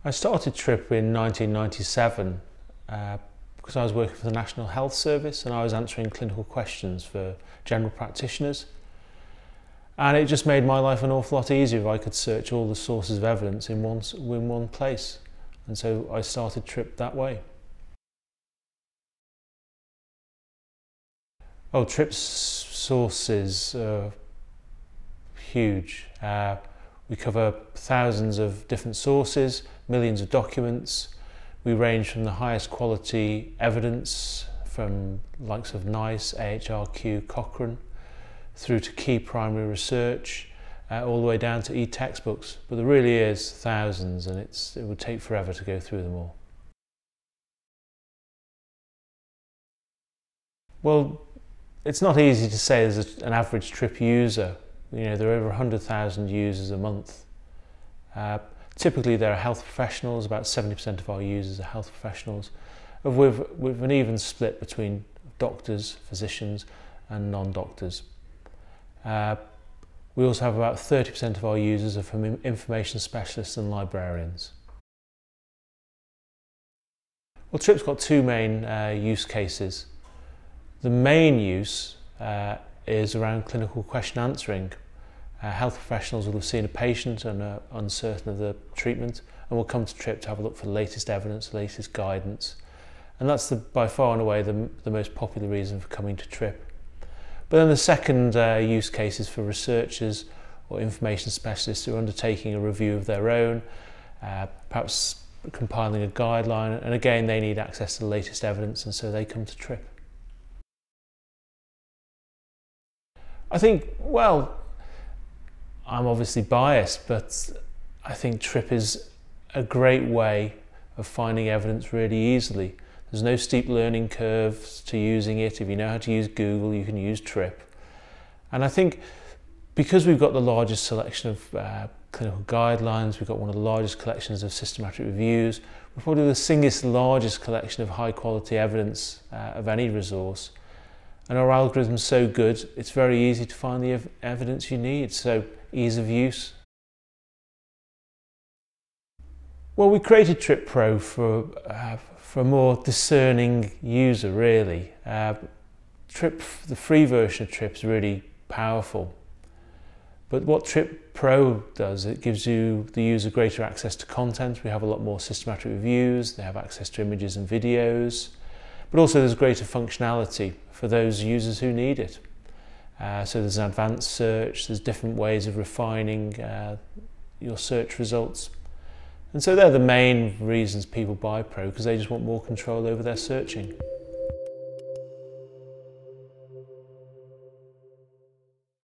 I started TRIP in 1997 because I was working for the National Health Service and I was answering clinical questions for general practitioners. And it just made my life an awful lot easier if I could search all the sources of evidence in one place. And so I started TRIP that way. Oh, TRIP's sources are huge. We cover thousands of different sources, millions of documents. We range from the highest quality evidence from the likes of NICE, AHRQ, Cochrane, through to key primary research, all the way down to e-textbooks. But there really is thousands, and it would take forever to go through them all. Well, it's not easy to say as an average TRIP user. You know, there are over 100,000 users a month. Typically there are health professionals, about 70% of our users are health professionals, with an even split between doctors, physicians and non-doctors. We also have about 30% of our users are from information specialists and librarians. Well, TRIP's got two main use cases. The main use is around clinical question answering. Health professionals will have seen a patient and are uncertain of the treatment and will come to TRIP to have a look for the latest evidence, the latest guidance. And that's by far and away the most popular reason for coming to TRIP. But then the second use case is for researchers or information specialists who are undertaking a review of their own, perhaps compiling a guideline, and again they need access to the latest evidence and so they come to TRIP. I think, well, I'm obviously biased, but I think TRIP is a great way of finding evidence really easily. There's no steep learning curves to using it. If you know how to use Google, you can use TRIP. And I think because we've got the largest selection of clinical guidelines, we've got one of the largest collections of systematic reviews, we're probably the single largest collection of high quality evidence of any resource. And our algorithm's so good, it's very easy to find the evidence you need, so ease of use. Well, we created TRIP Pro for a more discerning user, really. TRIP, the free version of TRIP is really powerful. But what TRIP Pro does, it gives the user greater access to content. We have a lot more systematic reviews, they have access to images and videos, but also there's greater functionality for those users who need it. So there's an advanced search, there's different ways of refining your search results. And so they're the main reasons people buy Pro, because they just want more control over their searching.